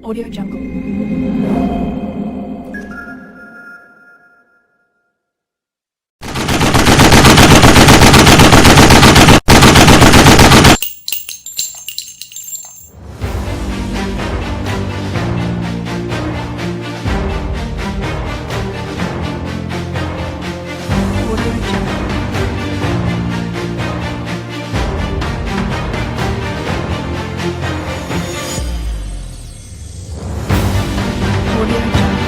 Audio Jungle. Audio Jungle.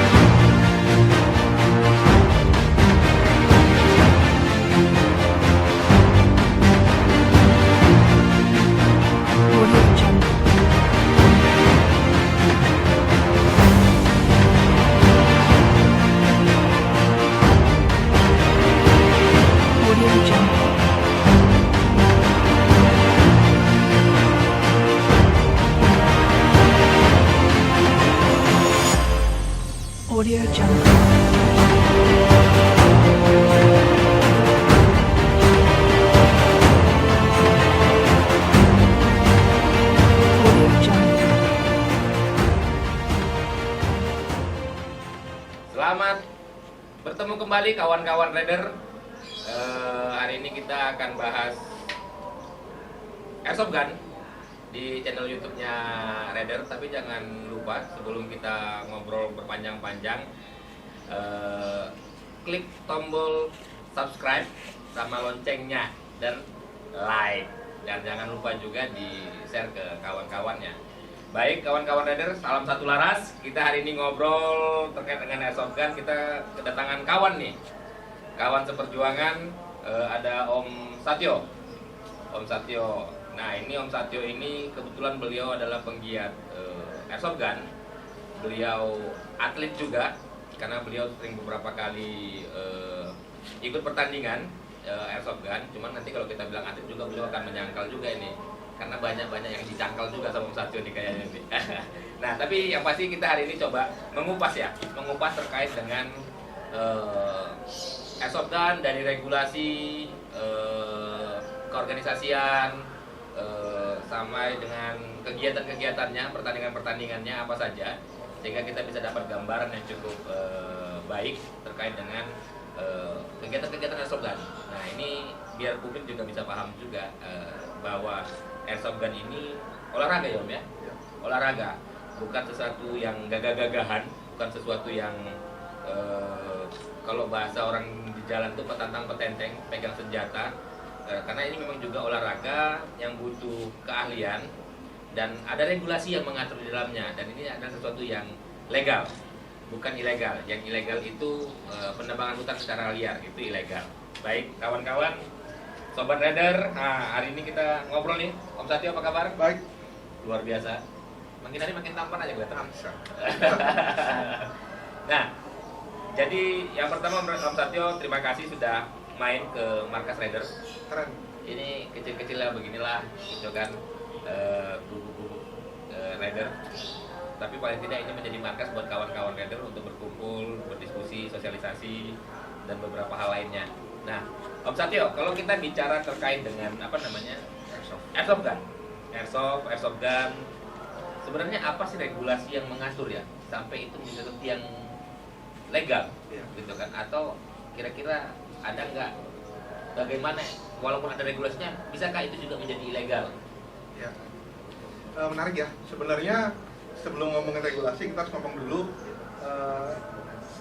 Audio Jungle. Audio Jungle. Audio Jungle. Audio Jungle. Audio Jungle. Selamat bertemu kembali kawan-kawan Raider. Hari ini kita akan bahas Airsoft Gun di channel YouTube-nya Raider. Tapi jangan lupa sebelum kita ngobrol berpanjang-panjang, klik tombol subscribe sama loncengnya dan like. Dan jangan lupa juga di share ke kawan-kawannya. Baik kawan-kawan Raider, salam satu laras. Kita hari ini ngobrol terkait dengan Airsoft Gun. Kita kedatangan kawan nih, kawan seperjuangan. Ada Om Satyo. Om Satyo. Nah ini Om Satyo ini kebetulan beliau adalah penggiat Airsoft Gun. Beliau atlet juga karena beliau sering beberapa kali ikut pertandingan Airsoft Gun. Cuman nanti kalau kita bilang atlet juga beliau akan menyangkal juga ini, karena banyak yang dicangkal juga sama Om Satyo nih kayaknya nih. Nah tapi yang pasti kita hari ini coba mengupas terkait dengan Airsoft Gun dari regulasi, keorganisasian, sampai dengan kegiatan-kegiatannya, pertandingan-pertandingannya apa saja, sehingga kita bisa dapat gambaran yang cukup baik terkait dengan kegiatan-kegiatan Airsoft Gun. Nah ini biar publik juga bisa paham juga bahwa Airsoft Gun ini olahraga ya Om ya? Olahraga, bukan sesuatu yang gagah-gagahan, bukan sesuatu yang kalau bahasa orang di jalan tuh petantang petenteng, pegang senjata. Karena ini memang juga olahraga yang butuh keahlian dan ada regulasi yang mengatur di dalamnya, dan ini adalah sesuatu yang legal, bukan ilegal. Yang ilegal itu penebangan hutan secara liar, itu ilegal. Baik kawan-kawan, Sobat Raider, nah, hari ini kita ngobrol nih. Om Satyo apa kabar? Baik. Luar biasa. Makin hari makin tampan aja kelihatan. Nah, jadi yang pertama Om Satyo, terima kasih sudah main ke markas Raider. Keren. Ini kecil-kecilnya beginilah, gitu kan, gubuk-gubuk Raider. Tapi paling tidak ini menjadi markas buat kawan-kawan Raider untuk berkumpul, berdiskusi, sosialisasi, dan beberapa hal lainnya. Nah, Om Satyo, kalau kita bicara terkait dengan apa namanya Airsoft Gun, Airsoft Gun, sebenarnya apa sih regulasi yang mengatur ya sampai itu menjadi yang legal, gitu kan? Atau kira-kira ada nggak, bagaimana walaupun ada regulasinya, bisakah itu juga menjadi ilegal? Ya. Menarik ya. Sebenarnya sebelum ngomongin regulasi kita harus ngomong dulu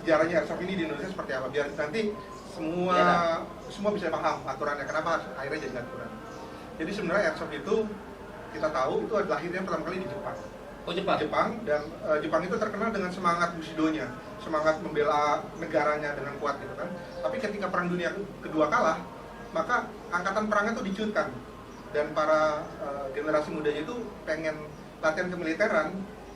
sejarahnya Airsoft ini di Indonesia seperti apa, biar nanti semua bisa paham aturannya, kenapa akhirnya jadi aturan. Jadi sebenarnya Airsoft itu kita tahu itu lahirnya pertama kali di Jepang. Oh Jepang? Dan Jepang itu terkenal dengan semangat Bushido-nya, semangat membela negaranya dengan kuat gitu kan. Tapi ketika Perang Dunia Kedua kalah, maka angkatan perangnya itu dicuutkan, dan para generasi mudanya itu pengen latihan kemiliteran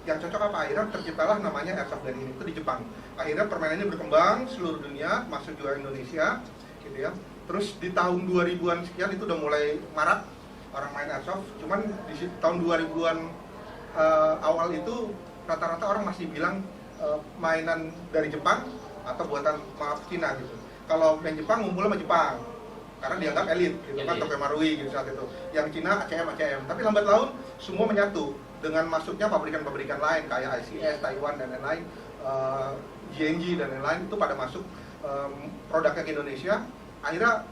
yang cocok apa, akhirnya terciptalah namanya Airsoft Gun ini, itu di Jepang. Akhirnya permainannya berkembang seluruh dunia, masuk juga Indonesia gitu ya. Terus di tahun 2000-an sekian itu udah mulai marak orang main Airsoft. Cuman di tahun 2000-an awal itu rata-rata orang masih bilang mainan dari Jepang atau buatan maaf Cina gitu. Kalau main Jepang ngumpul sama Jepang karena dianggap elit gitu kan, Tokyo Marui gitu saat itu. Yang Cina ACM. Tapi lambat laun semua menyatu dengan masuknya pabrikan-pabrikan lain kayak ICS, Taiwan dan lain-lain, GNG dan lain-lain itu pada masuk produknya ke Indonesia, akhirnya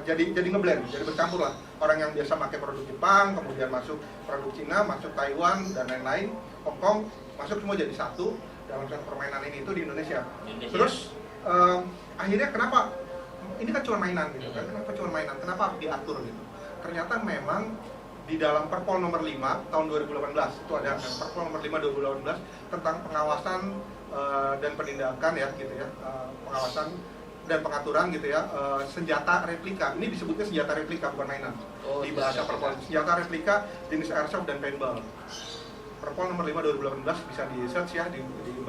jadi ngeblend, jadi bercampur lah. Orang yang biasa pakai produk Jepang, kemudian masuk produk Cina, masuk Taiwan dan lain-lain, Hong Kong, masuk semua jadi satu dalam satu permainan ini itu di Indonesia. Terus akhirnya kenapa ini kan cuma mainan gitu kan? Kenapa cuma mainan? Kenapa diatur gitu? Ternyata memang di dalam Perpol nomor 5 tahun 2018 itu ada Perpol nomor 5 2018 tentang pengawasan dan penindakan ya gitu ya, pengawasan dan pengaturan gitu ya, senjata replika. Ini disebutnya senjata replika bukan mainan. Di bahasa Perpol senjata replika jenis airsoft dan paintball. Perpol nomor 5 2018 bisa di search ya di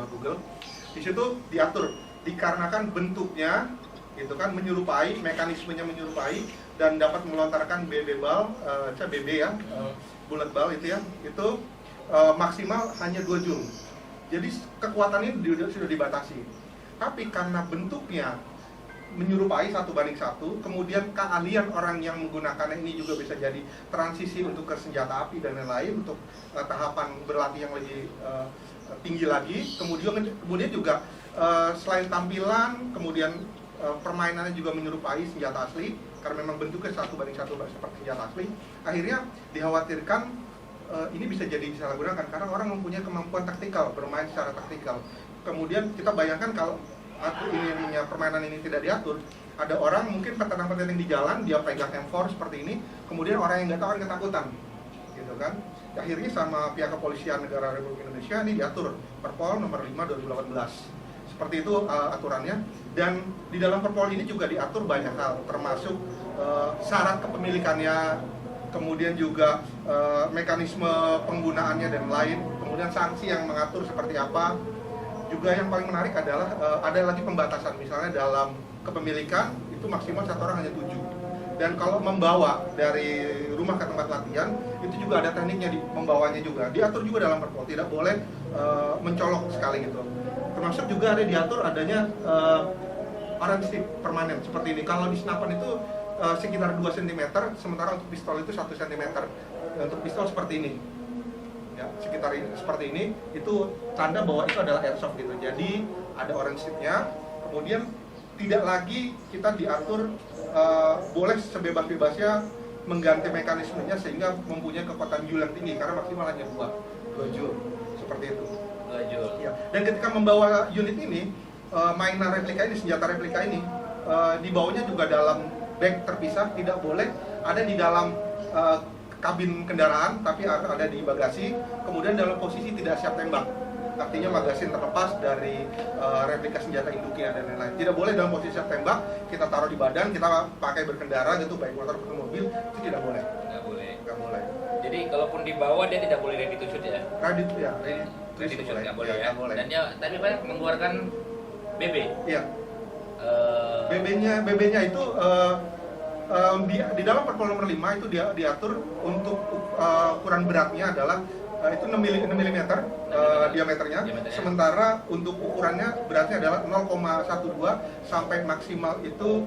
Google. Di situ diatur dikarenakan bentuknya gitu kan menyerupai, mekanismenya menyerupai dan dapat melontarkan BB ball, BB ya, bullet ball itu ya, itu maksimal hanya 2 joule. Jadi kekuatannya sudah dibatasi. Tapi karena bentuknya menyerupai 1:1, kemudian keahlian orang yang menggunakannya ini juga bisa jadi transisi untuk ke senjata api dan lain-lain untuk tahapan berlatih yang lebih tinggi lagi. Kemudian juga selain tampilan, kemudian permainannya juga menyerupai senjata asli karena memang bentuknya 1:1 seperti senjata asli. Akhirnya dikhawatirkan ini bisa jadi disalahgunakan karena orang mempunyai kemampuan taktikal, bermain secara taktikal. Kemudian kita bayangkan kalau permainan ini tidak diatur, ada orang mungkin petang-petang di jalan dia pegang M4 seperti ini, kemudian orang yang nggak tahu ketakutan, gitu kan? Akhirnya sama pihak kepolisian negara Republik Indonesia ini diatur Perpol nomor 5 2018. Seperti itu aturannya. Dan di dalam Perpol ini juga diatur banyak hal, termasuk syarat kepemilikannya, kemudian juga mekanisme penggunaannya dan lain, kemudian sanksi yang mengatur seperti apa. Juga yang paling menarik adalah ada lagi pembatasan, misalnya dalam kepemilikan itu maksimal 1 orang hanya 7. Dan kalau membawa dari rumah ke tempat latihan itu juga ada tekniknya, membawanya juga diatur juga dalam Perpol, tidak boleh mencolok sekali gitu. Termasuk juga ada diatur adanya orange tip permanen seperti ini. Kalau di senapan itu sekitar 2 cm, sementara untuk pistol itu 1 cm. Untuk pistol seperti ini. Ya, sekitar ini, seperti ini, itu tanda bahwa itu adalah airsoft gitu. Jadi ada orange tip-nya, kemudian tidak lagi kita diatur boleh sebebas-bebasnya mengganti mekanismenya sehingga mempunyai kekuatan joule yang tinggi karena maksimal hanya 2 joule seperti itu. 2 joule. Ya. Dan ketika membawa unit ini, mainan replika ini, senjata replika ini, dibawanya juga dalam bag terpisah, tidak boleh ada di dalam kabin kendaraan, tapi ada di bagasi, kemudian dalam posisi tidak siap tembak. Artinya magasin terlepas dari replika senjata induknya dan lain-lain. Tidak boleh dalam posisi siap tembak, kita taruh di badan, kita pakai berkendara gitu, baik motor maupun mobil, itu tidak boleh. Nggak boleh. Jadi kalaupun dibawa dia tidak boleh ready to shoot ya? Ready to shoot nggak boleh ya? Boleh. Dan dia tapi banyak mengeluarkan BB. Iya. BB-nya itu di dalam Perpol nomor 5 itu diatur untuk ukuran beratnya adalah itu 6 mm diameternya, sementara untuk ukurannya beratnya adalah 0,12 sampai maksimal itu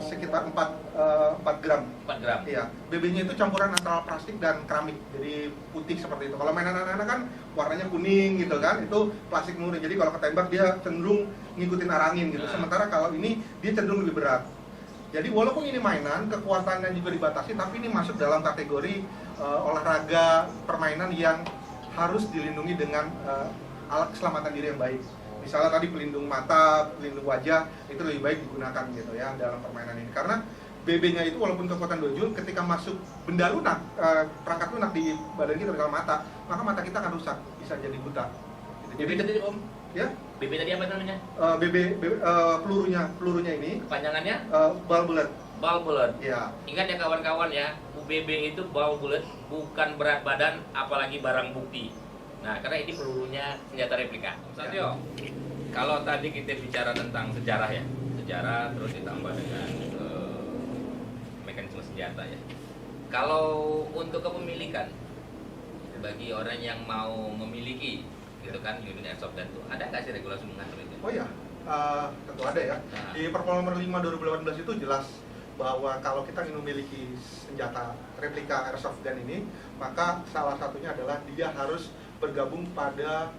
sekitar 4 gram. 4 gram. Iya. BB-nya itu campuran antara plastik dan keramik, jadi putih seperti itu. Kalau mainan anak-anak kan warnanya kuning gitu kan, itu plastik murni. Jadi kalau ketembak dia cenderung ngikutin arah angin gitu. Sementara kalau ini dia cenderung lebih berat. Jadi walaupun ini mainan, kekuatannya juga dibatasi, tapi ini masuk dalam kategori olahraga permainan yang harus dilindungi dengan alat keselamatan diri yang baik. Misalnya tadi pelindung mata, pelindung wajah, itu lebih baik digunakan gitu ya dalam permainan ini. Karena BB-nya itu walaupun kekuatan 2 joule, ketika masuk benda lunak, perangkat lunak di badan kita dalam mata, maka mata kita akan rusak, bisa jadi buta. Gitu. BB tadi Om? Ya? BB tadi apa namanya? Pelurunya ini. Kepanjangannya? Ball bullet. Ball bullet. Ya. Ingat ya kawan-kawan ya, BB itu ball bullet, bukan berat badan, apalagi barang bukti. Nah, karena ini pelurunya senjata replika. Satyo, kalau tadi kita bicara tentang sejarah ya, sejarah terus ditambah dengan mekanisme senjata ya. Kalau untuk kepemilikan bagi orang yang mau memiliki gitu kan unit airsoft dan itu ada nggak sih regulasi mengatur itu? Oh ya, tentu ada ya. Di Perpol nomor 5 2018 itu jelas bahwa kalau kita ingin memiliki senjata replika airsoft gun ini, maka salah satunya adalah dia harus bergabung pada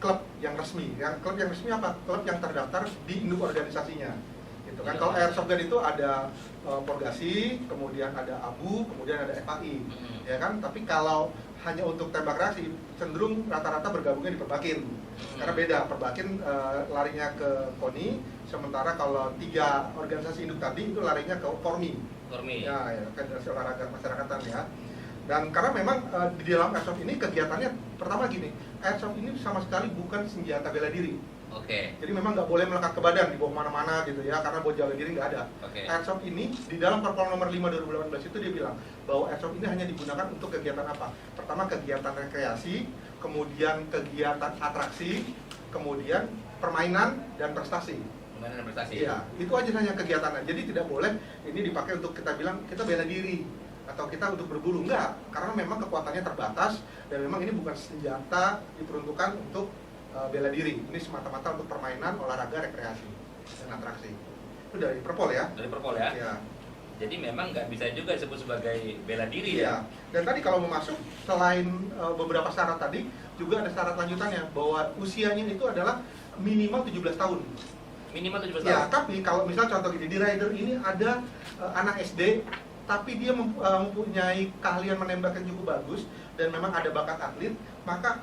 klub yang resmi. Klub yang resmi apa? Klub yang terdaftar di induk organisasinya. Gitu kan. Kalau airsoft gun itu ada Porgasi, kemudian ada ABU, kemudian ada FAI, ya kan? Tapi kalau hanya untuk tembak reaksi, cenderung rata-rata bergabungnya di Perbakin. Karena beda, Perbakin larinya ke KONI, sementara kalau 3 organisasi induk tadi itu larinya ke Formi. Ya, Federasi Olahraga Masyarakatan ya. Dan karena memang di dalam airsoft ini kegiatannya pertama gini, airsoft ini sama sekali bukan senjata bela diri. Jadi memang nggak boleh melekat ke badan, dibawa kemana-mana gitu ya, karena buat jaga diri nggak ada. Airsoft ini di dalam Perpol nomor 5 2018 itu dia bilang bahwa airsoft ini hanya digunakan untuk kegiatan apa? Pertama kegiatan rekreasi, kemudian kegiatan atraksi, kemudian permainan dan prestasi. Iya, itu aja hanya kegiatannya. Jadi tidak boleh ini dipakai untuk kita bilang kita bela diri atau kita untuk berburu, enggak, karena memang kekuatannya terbatas dan memang ini bukan senjata diperuntukkan untuk bela diri. Ini semata-mata untuk permainan, olahraga, rekreasi dan atraksi. Itu dari Perpol ya? Dari Perpol ya? Iya. Jadi memang nggak bisa juga disebut sebagai bela diri ya? Dan tadi kalau mau masuk, selain beberapa syarat tadi, juga ada syarat lanjutannya bahwa usianya itu adalah minimal 17 tahun. Minimal 17 tahun? Ya, tapi kalau misal contoh gini, di rider ini ada anak SD, tapi dia mempunyai keahlian menembak yang cukup bagus dan memang ada bakat atlet, maka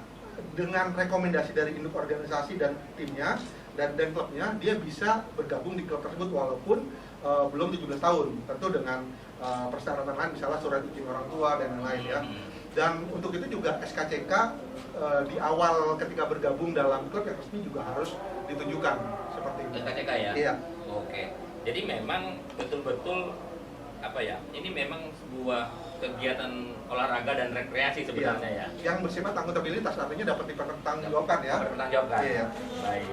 dengan rekomendasi dari induk organisasi dan timnya dan klubnya, dia bisa bergabung di klub tersebut walaupun belum 17 tahun, tentu dengan persyaratan lain, misalnya surat izin orang tua dan lain-lain ya. Dan untuk itu juga SKCK di awal ketika bergabung dalam klub yang resmi juga harus ditunjukkan seperti itu. SKCK ya? Iya. Oke. Jadi memang betul-betul apa ya? Ini memang sebuah kegiatan olahraga dan rekreasi sebenarnya ya. Yang bersifat akuntabilitas, artinya dapat dipertanggungjawabkan ya. Dipertanggungjawabkan. Iya. Baik.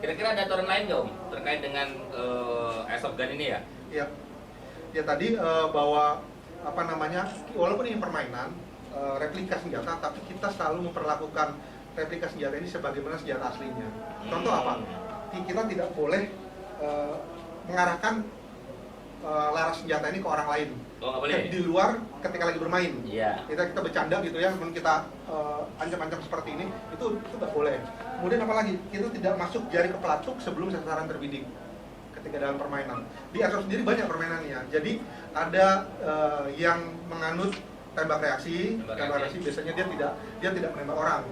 Kira-kira ada aturan lain dong terkait dengan airsoft gun ini ya? Iya. Ya tadi bahwa apa namanya, walaupun ini permainan replika senjata, tapi kita selalu memperlakukan replika senjata ini sebagaimana senjata aslinya. Contoh apa? Kita tidak boleh mengarahkan laras senjata ini ke orang lain. Oh, nggak boleh? Di luar ketika lagi bermain. Iya. Kita bercanda gitu ya, kemudian kita ancam-ancam seperti ini, itu nggak boleh. Kemudian apalagi, kita tidak masuk jari ke pelatuk sebelum sasaran terbidik ketika dalam permainan. Di airsoft sendiri banyak permainannya. Jadi ada yang menganut tembak reaksi biasanya dia tidak menembak orang.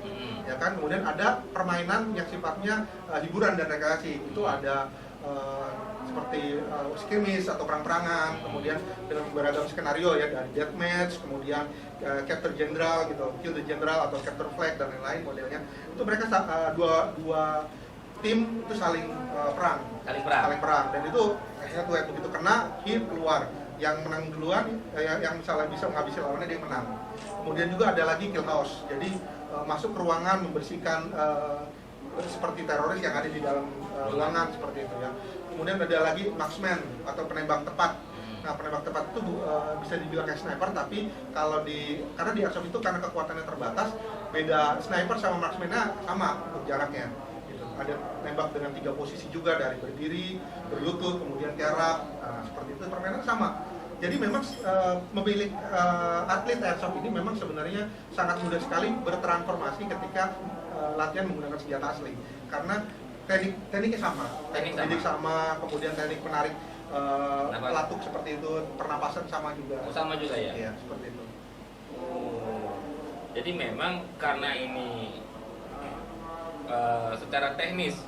Ya kan? Kemudian ada permainan yang sifatnya hiburan dan rekreasi. Itu ada seperti skirmish atau perang-perangan, kemudian dengan beragam skenario ya, dari deathmatch, kemudian capture general gitu, kill the general atau capture flag dan lain-lain modelnya. Itu mereka dua tim itu saling perang, dan itu head to head, begitu kena hit keluar, yang menang duluan yang misalnya bisa menghabisi lawannya dia menang. Kemudian juga ada lagi kill house, jadi masuk ke ruangan membersihkan seperti teroris yang ada di dalam ruangan seperti itu ya. Kemudian ada lagi marksman atau penembak tepat. Nah, penembak tepat itu bisa dibilang kayak sniper, tapi kalau karena di airsoft itu karena kekuatannya terbatas, beda sniper sama marksman-nya sama untuk jaraknya. Gitu. Ada nembak dengan 3 posisi juga, dari berdiri, berlutut, kemudian tiarap. Nah, seperti itu permainan sama. Jadi memang memilih atlet airsoft ini memang sebenarnya sangat mudah sekali bertransformasi ketika latihan menggunakan senjata asli, karena tekniknya sama, teknik sama, kemudian teknik menarik pelatuk seperti itu, pernapasan sama juga. Sama juga ya? Iya, seperti itu. Jadi memang karena ini secara teknis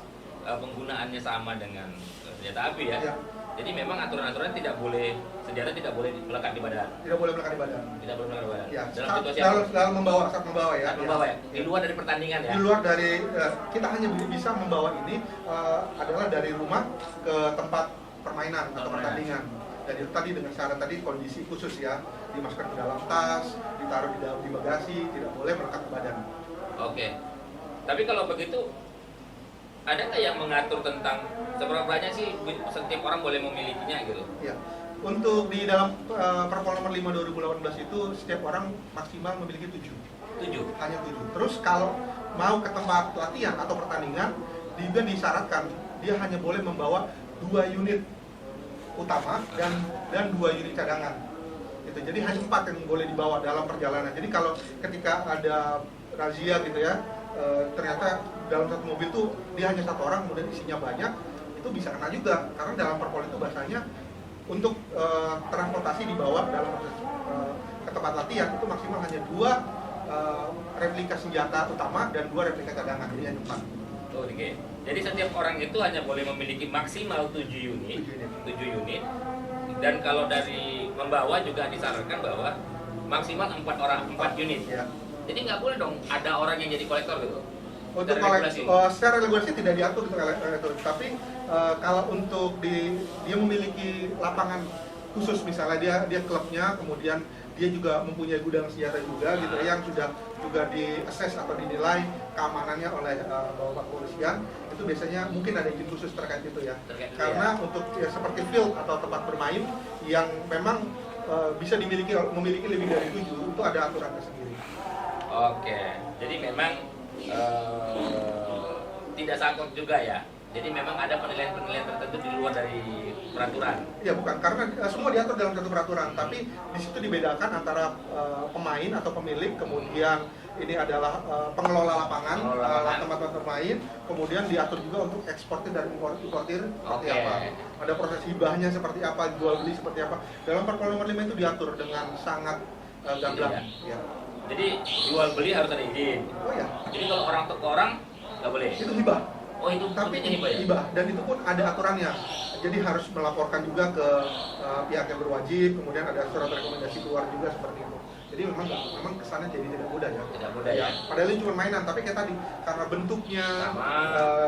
penggunaannya sama dengan senjata api ya? Iya. Jadi memang aturan-aturan senjata tidak boleh melekat di badan. Tidak boleh melekat di badan. Tidak boleh melekat di badan. Ya, dalam situasi apa? Dalam membawa, saat membawa ya. Saat membawa ya. Di luar dari pertandingan ya. Di luar dari kita hanya bisa membawa ini adalah dari rumah ke tempat permainan atau pertandingan. Dan itu tadi dengan syarat tadi kondisi khusus ya, dimasukkan ke dalam tas, ditaruh di bagasi, tidak boleh melekat ke badan. Oke. Tapi kalau begitu, ada nggak yang mengatur tentang seberapa banyak sih setiap orang boleh memilikinya gitu? Ya. Untuk di dalam Perpol nomor 5 2018 itu setiap orang maksimal memiliki 7. Hanya 7. Terus kalau mau ke tempat latihan atau pertandingan juga disyaratkan dia hanya boleh membawa 2 unit utama dan 2 unit cadangan. Gitu. Jadi hanya 4 yang boleh dibawa dalam perjalanan. Jadi kalau ketika ada razia gitu ya, ternyata dalam satu mobil tuh dia hanya 1 orang, kemudian isinya banyak, itu bisa kena juga. Karena dalam Perpol itu bahasanya untuk transportasi dibawa dalam proses ke tempat latihan itu maksimal hanya 2 replika senjata utama dan 2 replika cadangan, jadi hanya 4. Oh, oke. Jadi setiap orang itu hanya boleh memiliki maksimal 7 unit. 7 unit. Dan kalau dari membawa juga disarankan bahwa maksimal 4 orang, 4 unit. Ya. Jadi nggak boleh dong ada orang yang jadi kolektor gitu. Untuk secara regulasi tidak diatur itu, tapi kalau untuk dia memiliki lapangan khusus, misalnya dia klubnya, kemudian dia juga mempunyai gudang senjata juga gitu ya, yang sudah juga di-assess atau dinilai keamanannya oleh Bapak Kepolisian, itu biasanya mungkin ada izin khusus terkait itu ya. Karena untuk ya, seperti field atau tempat bermain yang memang bisa memiliki lebih dari 7, itu ada aturan tersendiri. Oke, jadi memang tidak sangkut juga ya. Jadi memang ada penilaian-penilaian tertentu di luar dari peraturan. Ya bukan, karena semua diatur dalam satu peraturan, tapi di situ dibedakan antara pemain atau pemilik, kemudian ini adalah pengelola lapangan, tempat-tempat bermain, kemudian diatur juga untuk eksportir dan importir seperti apa. Ada proses hibahnya seperti apa, jual beli seperti apa. Dalam Perpol nomor 5 itu diatur dengan sangat gamblang. Ya. Jadi jual beli harus ada izin. Oh ya. Jadi kalau orang ke orang nggak boleh. Itu hibah. Oh itu Tapi hibah ya? hibah, dan itu pun ada aturannya. Jadi harus melaporkan juga ke pihak yang berwajib, kemudian ada surat rekomendasi keluar juga seperti itu. Jadi memang kesannya jadi tidak mudah ya. Tidak mudah ya. Padahal ini cuma mainan, tapi kayak tadi karena bentuknya,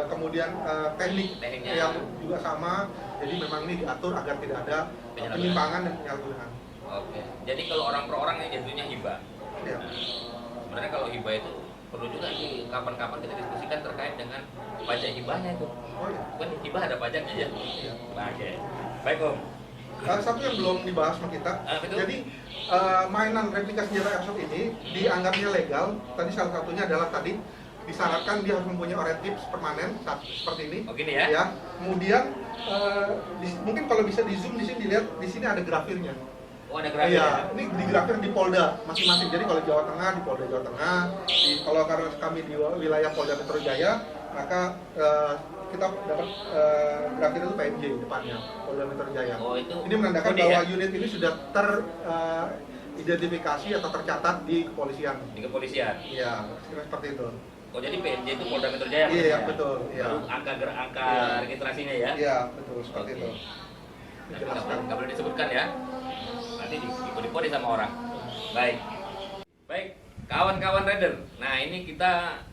kemudian tekniknya yang juga sama, jadi memang ini diatur agar tidak ada penyimpangan dan penyalahgunaan. Oke. Jadi kalau orang per orang ini jadinya hibah. Ya. Sebenarnya kalau hibah itu perlu juga kapan-kapan kita diskusikan terkait dengan pajak hibahnya itu. Oh ya. Kan hibah ada pajaknya ya. Iya. Oke. Baik Om. Satu yang belum dibahas sama kita, jadi mainan replika senjata airsoft ini dianggapnya legal. Tadi salah satunya adalah tadi disyaratkan dia harus mempunyai orange tips permanen seperti ini. Oh gini ya? Ya. Kemudian mungkin kalau bisa di zoom di sini dilihat, di sini ada grafirnya. Oh ada grafir. Iya, ini digrafir di Polda masing-masing. Jadi kalau Jawa Tengah di Polda Jawa Tengah, kalau karena kami di wilayah Polda Metro Jaya, maka kita dapat grafir itu PMJ depannya, Polda Metro Jaya. Oh, itu ini menandakan kode, bahwa ya? unit ini sudah teridentifikasi atau tercatat di kepolisian. Di kepolisian. Iya, seperti itu. Oh jadi PMJ itu Polda Metro Jaya. Iya, betul. Iya. Baru angka registrasinya ya? Iya, betul seperti itu. Tapi nggak boleh disebutkan ya. Nanti dikode sama orang. Baik, kawan-kawan rider. Nah ini kita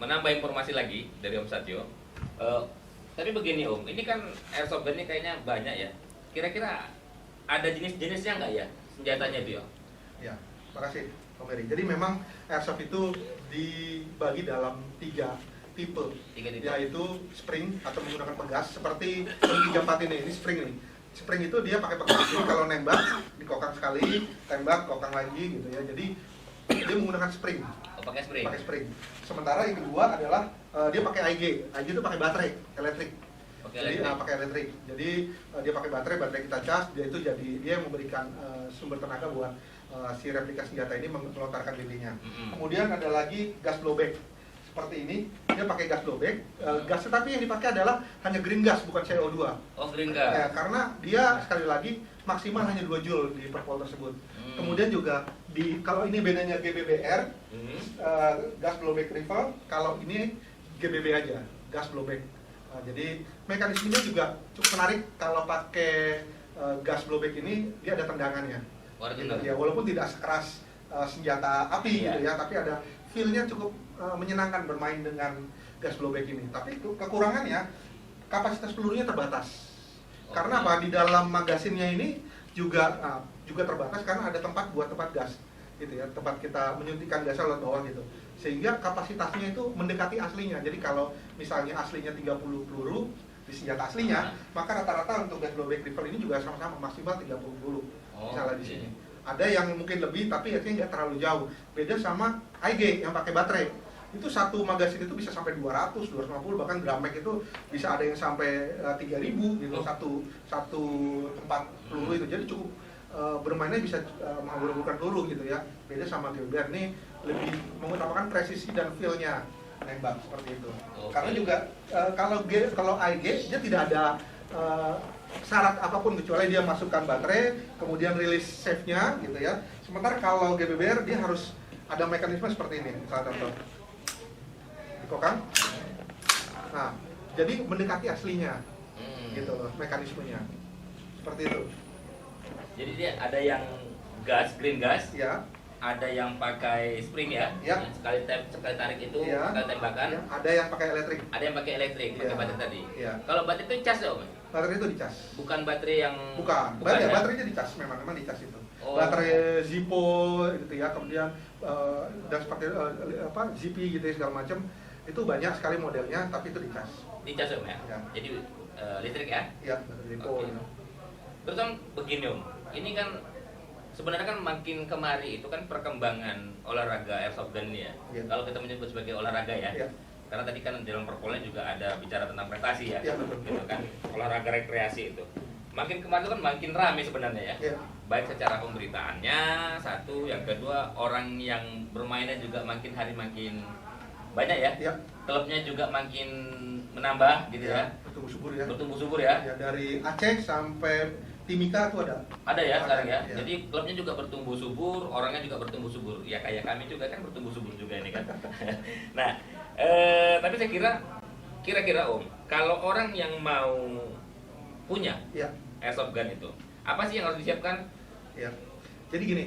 menambah informasi lagi dari Om Satyo. Tapi begini Om, ini kan airsoft gun ini kayaknya banyak ya. Kira-kira ada jenis-jenisnya nggak ya senjatanya itu ya? Ya, makasih Om Eri. Jadi memang airsoft itu dibagi dalam 3 tipe, yaitu spring atau menggunakan pegas seperti yang 34 ini spring nih. Spring itu dia pakai pegas, jadi kalau nembak dikokang sekali, tembak kokang lagi gitu ya. Jadi dia menggunakan spring. Oh, pakai spring. Pakai spring. Sementara yang kedua adalah dia pakai IG. IG itu pakai baterai elektrik. Pakai elektrik. Jadi dia pakai baterai kita cas, dia yang memberikan sumber tenaga buat si replika senjata ini melontarkan lilingnya. Kemudian ada lagi gas blowback. Seperti ini, dia pakai gas blowback. Gas tetapi yang dipakai adalah hanya green gas, bukan CO2. Oh, green gas. Karena dia sekali lagi maksimal hanya 2 joule di perpol tersebut. Kemudian juga kalau ini bedanya GBBR, gas blowback rifle, kalau ini GBB aja, gas blowback. Jadi mekanismenya juga cukup menarik. Kalau pakai gas blowback ini dia ada tendangannya. Gitu, ya, walaupun tidak sekeras senjata api gitu ya, tapi ada feel-nya cukup menyenangkan bermain dengan gas blowback ini. Tapi kekurangannya kapasitas pelurunya terbatas. Karena apa? Di dalam magasinnya ini juga terbatas karena ada tempat buat tempat gas, gitu ya, tempat kita menyuntikkan gas lewat bawah gitu. Sehingga kapasitasnya itu mendekati aslinya. Jadi kalau misalnya aslinya 30 peluru di senjata aslinya, maka rata-rata untuk gas blowback rifle ini juga sama-sama maksimal 30 peluru. Misalnya di sini. Ada yang mungkin lebih tapi artinya nggak terlalu jauh. Beda sama IG yang pakai baterai. itu satu magasin itu bisa sampai 200, 250, bahkan drum mag itu bisa ada yang sampai 3000 gitu, satu tempat peluru itu. Jadi cukup bermainnya bisa menghaburkan peluru gitu ya. Beda sama GBR nih lebih mengutamakan presisi dan feel-nya nembak seperti itu. Karena juga kalau AEG dia tidak ada syarat apapun kecuali dia masukkan baterai, kemudian rilis save-nya gitu ya. Sementara kalau GBR dia harus ada mekanisme seperti ini, misalnya contoh dikokang. Nah, jadi mendekati aslinya, gitu loh mekanismenya, seperti itu. Jadi dia ada yang gas, green gas, Ya. ada yang pakai spring ya, Ya. yang sekali tarik itu, Ya. sekali tembakan, Ya, ada yang pakai elektrik. ada yang pakai elektrik, pakai Ya. baterai tadi. Ya. Kalau baterai itu cas ya Om? Baterai itu dicas. Bukan baterai yang Bukan, ya? baterainya dicas, memang dicas itu. Oh. Baterai Zippo gitu ya, kemudian dan seperti Zippy gitu ya, segala macam. Itu banyak sekali modelnya, tapi itu dicas. Dicas Om ya? Ya. Jadi listrik ya? Ya, baterai Zippo. Oke. Terus Om, begini Om, ini kan sebenarnya kan makin kemari itu kan perkembangan olahraga airsoft gun ini ya. Ya. Kalau kita menyebut sebagai olahraga ya. Ya. Karena tadi kan dalam perpolnya juga ada bicara tentang prestasi ya. Ya, betul. Gitu kan, olahraga rekreasi itu. Makin kemarin itu kan makin ramai sebenarnya ya. Ya. Baik secara pemberitaannya, satu, yang kedua orang yang bermainnya juga makin hari makin banyak ya. Ya. Klubnya juga makin menambah gitu ya. Bertumbuh subur ya. Bertumbuh subur ya. Ya, dari Aceh sampai Timika itu ada. Ada ya Ada, sekarang ya. ya. Jadi klubnya juga bertumbuh subur, orangnya juga bertumbuh subur. Ya kayak kami juga kan bertumbuh subur juga ini kan. Nah, tapi saya kira-kira Om, kalau orang yang mau punya Ya. airsoft gun itu, apa sih yang harus disiapkan? Ya. Jadi gini,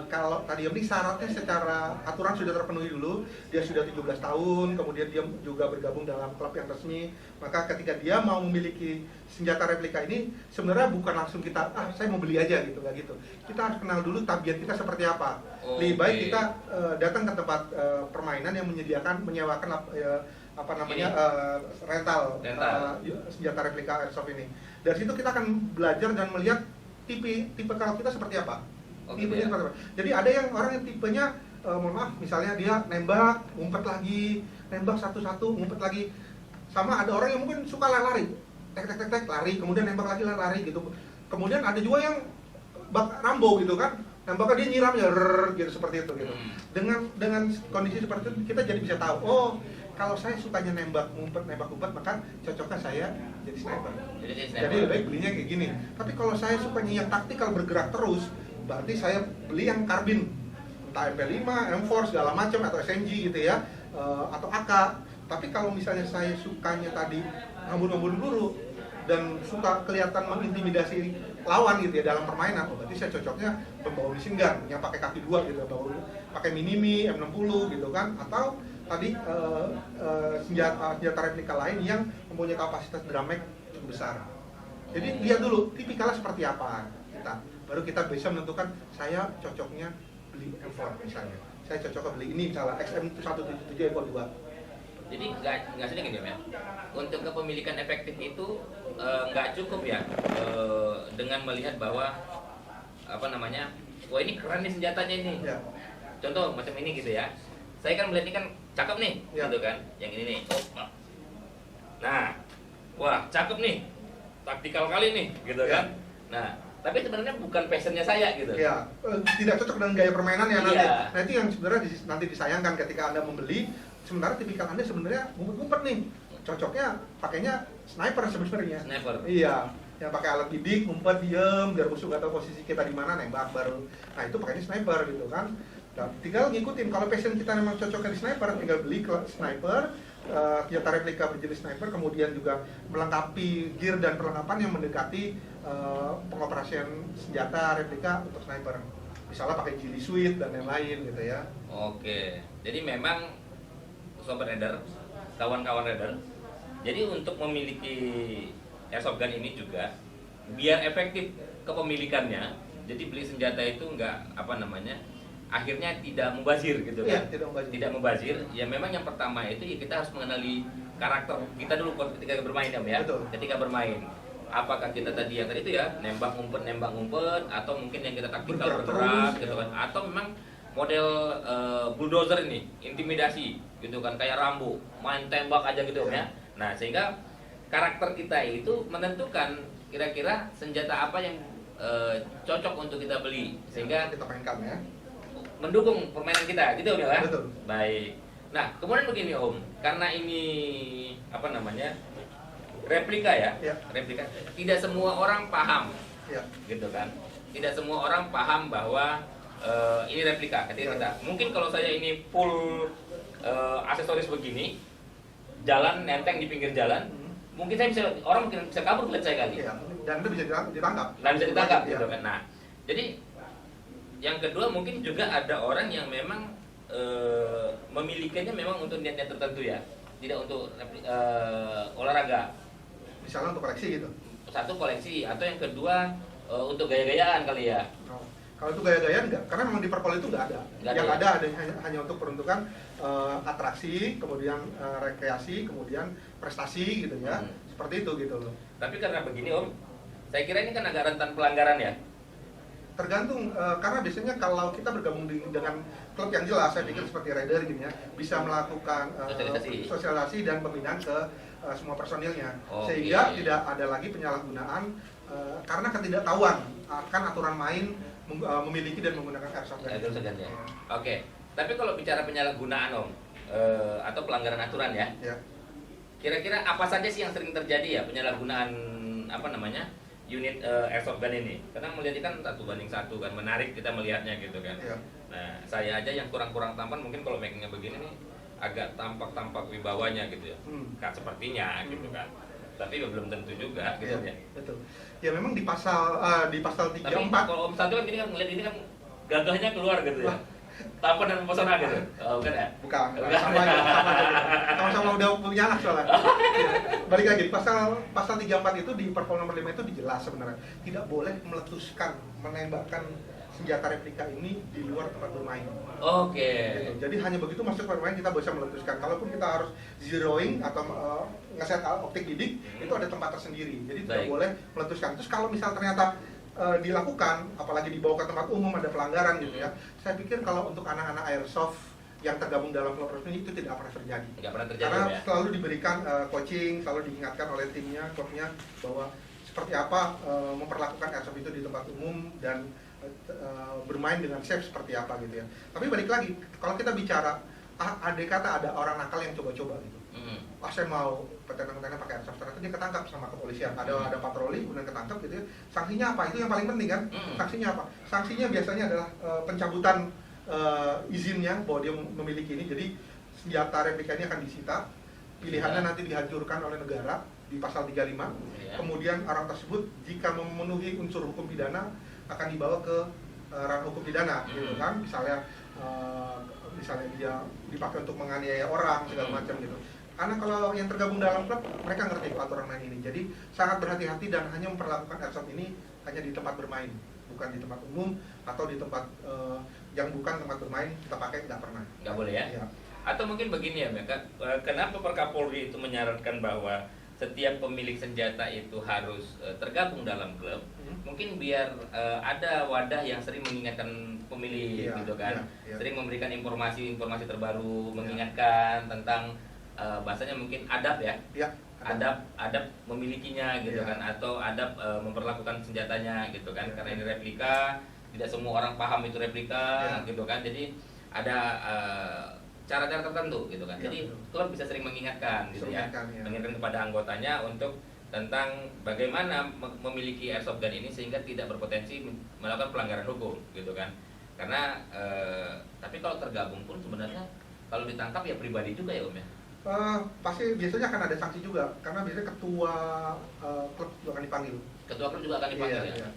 kalau tadi ini syaratnya secara aturan sudah terpenuhi dulu, dia sudah 17 tahun, kemudian dia juga bergabung dalam klub yang resmi, maka ketika dia mau memiliki senjata replika ini, sebenarnya bukan langsung kita, saya mau beli aja gitu, nggak gitu. Kita harus kenal dulu tabiat kita seperti apa. Lebih baik kita datang ke tempat permainan yang menyewakan rental senjata replika airsoft ini. Dari situ kita akan belajar dan melihat tipe kalau kita seperti apa. Tipenya seperti apa. Jadi ada yang orang yang tipenya mohon maaf, misalnya dia nembak, ngumpet lagi, nembak satu-satu, ngumpet lagi. Sama ada orang yang mungkin suka lari, tek lari, kemudian nembak lagi lari gitu. Kemudian ada juga yang Rambo gitu kan, nembaknya dia nyiram ya gitu seperti itu gitu. Dengan kondisi seperti itu kita jadi bisa tahu, oh kalau saya sukanya nembak ngumpet, maka cocoknya saya jadi sniper. Jadi lebih baik belinya kayak gini. Tapi kalau saya sukanya yang taktikal bergerak terus, berarti saya beli yang karbin, entah MP5, M4 segala macam atau SMG gitu ya, atau AK. Tapi kalau misalnya saya sukanya tadi ngambur-ngambur dulu dan suka kelihatan mengintimidasi lawan gitu ya dalam permainan, berarti saya cocoknya pembawa machine gun yang pakai kaki dua gitu, pakai Minimi, M60 gitu kan, atau tadi senjata replika lain yang mempunyai kapasitas drum mag cukup besar. Jadi lihat dulu tipikalnya seperti apa kita, baru kita bisa menentukan saya cocoknya beli M4 misalnya, saya cocoknya beli ini misalnya XM177 Evo 2. Jadi nggak sedikit ya, untuk kepemilikan efektif itu nggak cukup ya dengan melihat bahwa wah ini keren nih senjatanya ini. Ya. Contoh macam ini gitu ya. Saya kan melihat ini kan cakep nih, Ya. gitu kan. Yang ini nih. Nah, wah cakep nih, taktikal kali nih, gitu Ya. kan. Nah, tapi sebenarnya bukan passionnya saya gitu. Ya, tidak cocok dengan gaya permainan ya nanti. Iya. Nah itu yang sebenarnya nanti disayangkan ketika Anda membeli, sementara tipikal Anda sebenarnya ngumpet-ngumpet nih. Cocoknya pakainya sniper sebenarnya. Sniper. Iya, yang pakai alat bidik, ngumpet diem, biar musuh nggak tahu posisi kita di mana, nembak baru. Nah itu pakainya sniper gitu kan. Nah, tinggal ngikutin, kalau passion kita memang cocoknya di sniper, tinggal beli sniper, senjata replika berjenis sniper, kemudian juga melengkapi gear dan perlengkapan yang mendekati pengoperasian senjata replika untuk sniper. Misalnya pakai ghillie suite dan lain-lain gitu ya. Oke, jadi memang sobat raider, kawan-kawan raider, jadi untuk memiliki airsoft gun ini juga biar efektif kepemilikannya, jadi beli senjata itu nggak akhirnya tidak mubazir gitu Iya, kan? tidak mubazir. Tidak mubazir. Ya memang yang pertama itu ya kita harus mengenali karakter kita dulu ketika bermain ya. Betul. Ketika bermain, apakah kita tadi yang tadi itu ya nembak ngumpet, atau mungkin yang kita taktikal Bergerak bergerak terus, gitu ya. kan? Atau memang model bulldozer ini, intimidasi gitu kan, kayak Rambo, main tembak aja gitu Om ya. Nah, sehingga karakter kita itu menentukan kira-kira senjata apa yang cocok untuk kita beli, sehingga kita mainkan ya. mendukung permainan kita, gitu Om ya. Betul. Baik. Nah, kemudian begini Om, karena ini apa namanya, replika ya, replika. Tidak semua orang paham, gitu kan. Tidak semua orang paham bahwa ini replika. Ketika mungkin kalau saya ini full aksesoris begini, jalan nenteng di pinggir jalan, mungkin saya bisa, orang mungkin bisa kabur lihat saya kali. Dan itu bisa ditangkap. Dan bisa ditangkap, gitu kan. Nah, jadi yang kedua mungkin juga ada orang yang memang memilikinya memang untuk niat-niat tertentu ya, tidak untuk olahraga. Misalnya untuk koleksi gitu. Satu koleksi, atau yang kedua untuk gaya-gayaan kali ya. Kalau itu gaya-gayaan enggak, karena memang di perpol itu enggak ada. Yang ada hanya untuk peruntukan atraksi, kemudian rekreasi, kemudian prestasi gitu ya. Seperti itu gitu loh. Tapi karena begini Om, saya kira ini kan agak rentan pelanggaran ya. Tergantung, karena biasanya kalau kita bergabung dengan klub yang jelas, saya pikir seperti Raider gitu ya, bisa melakukan sosialisasi dan pembinaan ke semua personilnya, sehingga tidak ada lagi penyalahgunaan karena ketidaktahuan akan aturan main memiliki dan menggunakan airsoft gun. Oke, tapi kalau bicara penyalahgunaan Om, atau pelanggaran aturan ya, kira-kira apa saja sih yang sering terjadi ya penyalahgunaan apa namanya unit airsoft gun ini? Karena melihat kan 1:1 kan, menarik kita melihatnya gitu kan. Nah, saya aja yang kurang-kurang tampan mungkin kalau makingnya begini nih agak tampak wibawanya gitu ya, kan sepertinya gitu kan. Tapi belum tentu juga gitu ya. Betul. Ya memang di pasal 34. Tapi kalau Om Satu kan gini kan ngeliat ini kan gagahnya keluar gitu ya. Tampan dan mempesona gitu. Oh, bukan ya? Bukan. Sama aja. Sama-sama udah punya anak soalnya. Balik lagi di pasal 34 itu di Perpol nomor 5 itu dijelas sebenarnya tidak boleh meletuskan, menembakkan senjata replika ini di luar tempat bermain. Gitu. Jadi hanya begitu masuk bermain kita bisa meletuskan. Kalaupun kita harus zeroing atau ngeset optik didik, itu ada tempat tersendiri. Jadi tidak boleh meletuskan. Terus kalau misal ternyata dilakukan, apalagi dibawa ke tempat umum ada pelanggaran gitu ya. Saya pikir kalau untuk anak-anak airsoft yang tergabung dalam klub resmi itu tidak pernah terjadi. Karena selalu diberikan coaching, selalu diingatkan oleh timnya, klubnya bahwa seperti apa memperlakukan airsoft itu di tempat umum dan bermain dengan safe seperti apa gitu ya. Tapi balik lagi, kalau kita bicara ada kata ada orang nakal yang coba-coba gitu. Saya mau petentang-petentang pakai airsoft, ternyata dia ketangkap sama kepolisian. Ada patroli kemudian ketangkap gitu ya. Sanksinya apa? Itu yang paling penting kan. Sanksinya apa? Sanksinya biasanya adalah pencabutan izinnya bahwa dia memiliki ini. Jadi senjata replika ini akan disita. Pilihannya nanti dihancurkan oleh negara di pasal 35. Kemudian orang tersebut jika memenuhi unsur hukum pidana akan dibawa ke ranah hukum pidana gitu kan. Misalnya dia dipakai untuk menganiaya orang segala macam gitu. Karena kalau yang tergabung dalam klub mereka ngerti aturan main ini. Jadi sangat berhati-hati dan hanya memperlakukan airsoft ini hanya di tempat bermain, bukan di tempat umum atau di tempat yang bukan tempat bermain kita pakai nggak pernah. Nggak boleh ya? Atau mungkin begini ya, kenapa Perkapolri itu menyarankan bahwa setiap pemilik senjata itu harus tergabung dalam klub? Mungkin biar ada wadah yang sering mengingatkan pemilih gitu kan, sering memberikan informasi terbaru, mengingatkan tentang bahasanya mungkin adab ya, adab memilikinya gitu kan, atau adab memperlakukan senjatanya gitu kan, karena ini replika, tidak semua orang paham itu replika gitu kan, jadi ada cara-cara tertentu gitu kan, jadi klub bisa sering mengingatkan gitu ya, mengingatkan kepada anggotanya untuk tentang bagaimana memiliki airsoft gun ini sehingga tidak berpotensi melakukan pelanggaran hukum gitu kan, karena tapi kalau tergabung pun sebenarnya kalau ditangkap ya pribadi juga ya Om ya. Pasti biasanya akan ada sanksi juga karena biasanya ketua klub juga akan dipanggil. Ketua klub juga akan dipanggil ya.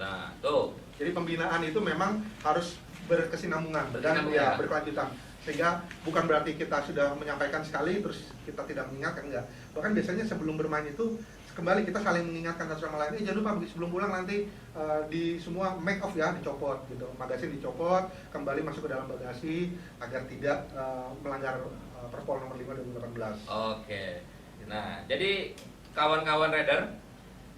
Nah tuh. Jadi pembinaan itu memang harus berkesinambungan dan berkelanjutan. Sehingga bukan berarti kita sudah menyampaikan sekali terus kita tidak mengingatkan, enggak. Bahkan biasanya sebelum bermain itu kembali kita saling mengingatkan satu sama lain. Jangan lupa sebelum pulang nanti di semua make off ya, dicopot gitu. Magasin dicopot, kembali masuk ke dalam bagasi agar tidak melanggar Perpol nomor 5 2018. Oke. Nah, jadi kawan-kawan Raider,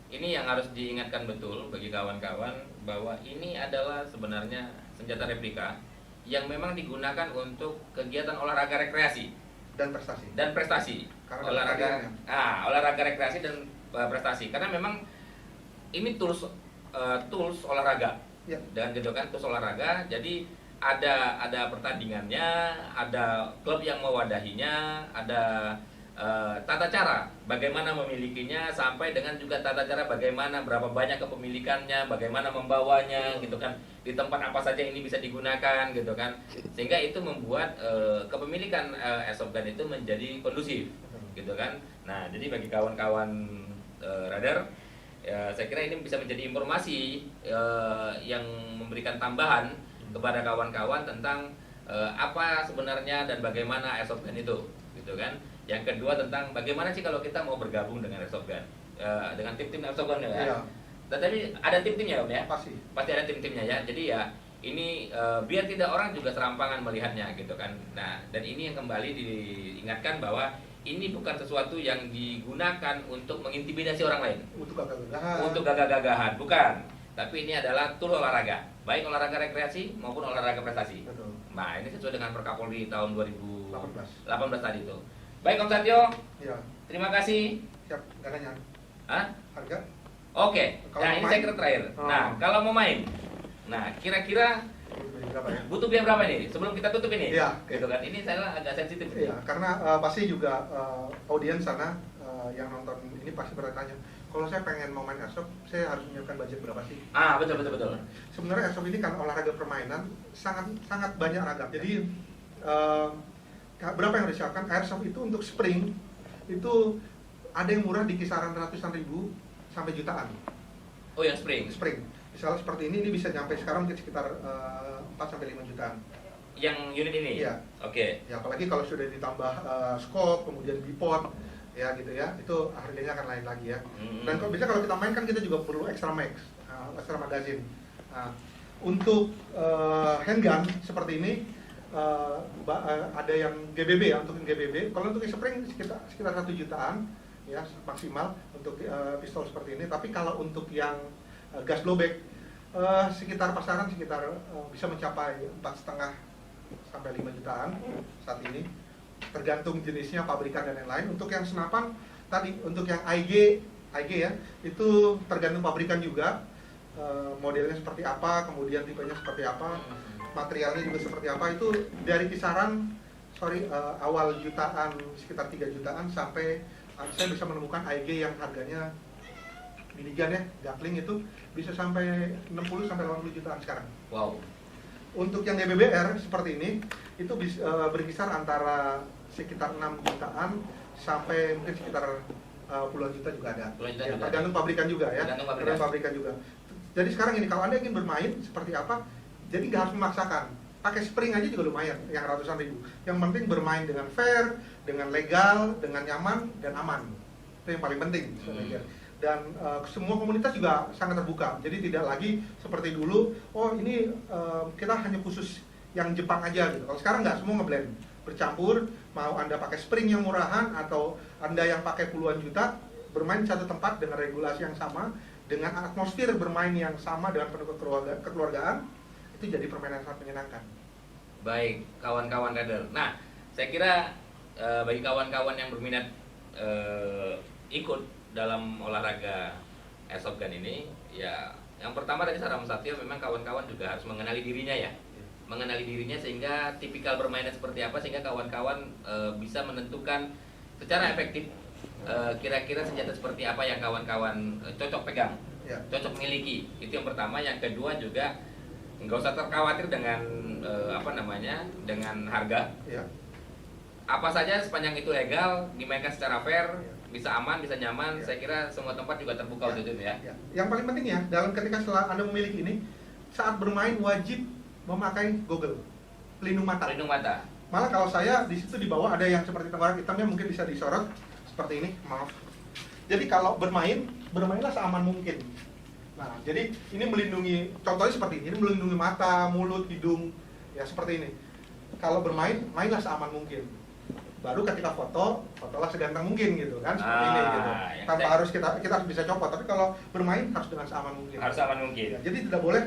ini yang harus diingatkan betul bagi kawan-kawan bahwa ini adalah sebenarnya senjata replika yang memang digunakan untuk kegiatan olahraga rekreasi Dan prestasi. dan prestasi. Karena ada hadiahnya. Olahraga rekreasi dan prestasi. Karena memang ini tools olahraga. Ya. Dan gitu kan tools olahraga. Jadi ada pertandingannya, ada klub yang mewadahinya, ada tata cara bagaimana memilikinya, sampai dengan juga tata cara bagaimana berapa banyak kepemilikannya, bagaimana membawanya gitu kan, di tempat apa saja ini bisa digunakan gitu kan, sehingga itu membuat kepemilikan airsoft gun itu menjadi kondusif gitu kan. Nah, jadi bagi kawan-kawan radar, saya kira ini bisa menjadi informasi yang memberikan tambahan kepada kawan-kawan tentang apa sebenarnya dan bagaimana airsoft gun itu gitu kan. Yang kedua tentang bagaimana sih kalau kita mau bergabung dengan airsoft gun, dengan tim-tim airsoft gun ya. Iya. Tapi ada tim-timnya Om ya? Pasti. Pasti ada tim-timnya ya. Jadi ya ini biar tidak orang juga serampangan melihatnya gitu kan. Nah, dan ini yang kembali diingatkan bahwa ini bukan sesuatu yang digunakan untuk mengintimidasi orang lain, Untuk gagah-gagahan. untuk gagah-gagahan, bukan. Tapi ini adalah tool olahraga, baik olahraga rekreasi maupun olahraga prestasi. Betul. Nah, ini sesuai dengan Perkapolri tahun 2018 18. tadi itu. Baik Om Satyo, Iya. terima kasih. Siap. Gagahnya. Hah? Harga? Oke, Kalau nah mau ini main? saya kira terakhir. Oh. Nah, kalau mau main, nah kira-kira Beli berapa ya? butuh biaya berapa nih sebelum kita tutup ini? Iya. Gitu kan, ini saya agak sensitif. Iya, karena pasti juga audiens sana yang nonton ini pasti bertanya, kalau saya pengen mau main airsoft, saya harus menyiapkan budget berapa sih? Ah, betul. Sebenarnya airsoft ini kan olahraga permainan sangat banyak ragam. Jadi berapa yang harus disiapkan? Airsoft itu untuk spring itu ada yang murah di kisaran ratusan ribu sampai jutaan. Oh, yang spring. Spring. Misalnya seperti ini bisa nyampe sekarang mungkin sekitar 4 sampai 5 jutaan. Yang unit ini? Iya. Oke. Ya apalagi kalau sudah ditambah scope, kemudian bipod, ya gitu ya, itu harganya akan lain lagi ya. Dan kalau bisa kalau kita main kan kita juga perlu extra max, extra magazine. Nah, untuk handgun seperti ini ada yang GBB ya, untuk yang GBB. Kalau untuk spring sekitar 1 jutaan ya maksimal untuk pistol seperti ini. Tapi kalau untuk yang gas blowback sekitar pasaran sekitar bisa mencapai 4,5 sampai 5 jutaan saat ini, tergantung jenisnya, pabrikan dan lain-lain. Untuk yang senapan tadi, untuk yang IG ya, itu tergantung pabrikan juga, modelnya seperti apa, kemudian tipenya seperti apa, materialnya juga seperti apa. Itu dari kisaran awal jutaan, sekitar 3 jutaan sampai saya bisa menemukan IG yang harganya minigun ya, Gatling itu bisa sampai 60 sampai 80 jutaan sekarang. Wow. Untuk yang GBBR seperti ini itu berkisar antara sekitar 6 jutaan sampai mungkin sekitar puluhan juta juga ada. Puluhan juta Ya, juga tergantung pabrikan juga ya. Tergantung pabrikan. juga. Jadi sekarang ini kalau Anda ingin bermain seperti apa, jadi nggak harus memaksakan. Pakai spring aja juga lumayan, yang ratusan ribu. Yang penting bermain dengan fair, dengan legal, dengan nyaman dan aman. Itu yang paling penting sebenarnya. Dan semua komunitas juga sangat terbuka. Jadi tidak lagi seperti dulu, oh ini kita hanya khusus yang Jepang aja gitu. Kalau sekarang nggak, semua ngeblend, bercampur. Mau Anda pakai spring yang murahan atau Anda yang pakai puluhan juta, bermain di satu tempat dengan regulasi yang sama, dengan atmosfer bermain yang sama dengan penuh kekeluargaan, itu jadi permainan sangat menyenangkan. Baik, kawan-kawan kader. Nah, saya kira bagi kawan-kawan yang berminat ikut dalam olahraga airsoft gun ini, ya yang pertama tadi saran Satyo, memang kawan-kawan juga harus mengenali dirinya ya, mengenali dirinya sehingga tipikal bermainnya seperti apa, sehingga kawan-kawan bisa menentukan secara efektif kira-kira senjata seperti apa yang kawan-kawan cocok pegang, Ya. cocok miliki. Itu yang pertama. Yang kedua juga nggak usah terkhawatir dengan dengan harga. Ya. Apa saja sepanjang itu legal, dimainkan secara fair, Ya. bisa aman, bisa nyaman. Ya. Saya kira semua tempat juga terbuka untuk itu ya. Ya. Yang paling penting ya, ketika setelah Anda memiliki ini, saat bermain wajib memakai goggle, pelindung mata. Pelindung mata. Malah kalau saya di situ di bawah ada yang seperti tengkorak hitamnya, mungkin bisa disorot seperti ini, maaf. Jadi kalau bermainlah seaman mungkin. Nah, jadi ini melindungi, contohnya seperti ini melindungi mata, mulut, hidung, ya seperti ini. Kalau bermain, mainlah seaman mungkin. Baru ketika fotolah seganteng mungkin gitu kan, seperti ini gitu. Tanpa harus kita harus bisa copot, tapi kalau bermain harus dengan seaman mungkin. Harus aman mungkin. Ya, jadi tidak boleh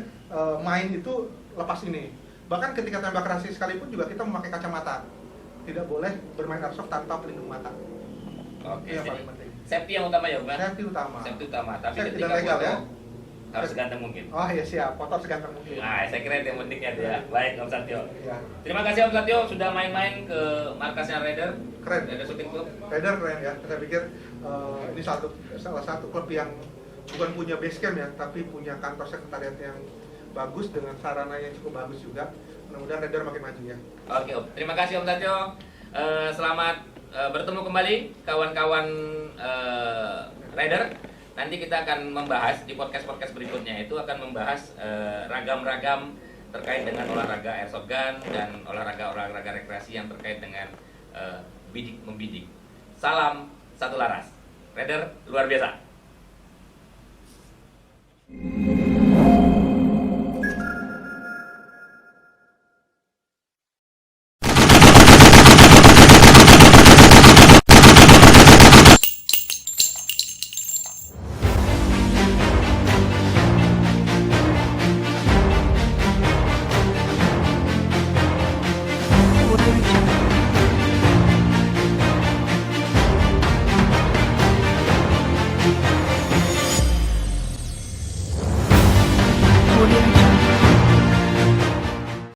main itu lepas ini. Bahkan ketika tembak rasi sekalipun juga kita memakai kacamata. Tidak boleh bermain airsoft tanpa pelindung mata. Oke, Itu yang jadi paling penting. safety yang utama ya, bukan? Safety utama. Safety utama, tapi Safety ketika dan legal foto ya. harus seganteng mungkin. Oh iya siap, foto seganteng mungkin. Nah, saya kira itu yang pentingnya dia. Baik, Om Satyo. Ya. Terima kasih Om Satyo sudah main-main ke markasnya Raider. Keren. Raider Shooting Club. Raider keren ya. Saya pikir ini salah satu klub yang bukan punya base camp ya, tapi punya kantor sekretariat yang bagus dengan sarana yang cukup bagus juga. Mudah-mudahan Raider makin maju ya. Oke, Om. Terima kasih Om Satyo. Selamat bertemu kembali kawan-kawan Raider. Nanti kita akan membahas di podcast-podcast berikutnya itu akan membahas ragam-ragam terkait dengan olahraga airsoft gun dan olahraga rekreasi yang terkait dengan bidik membidik. Salam satu laras. Raider luar biasa.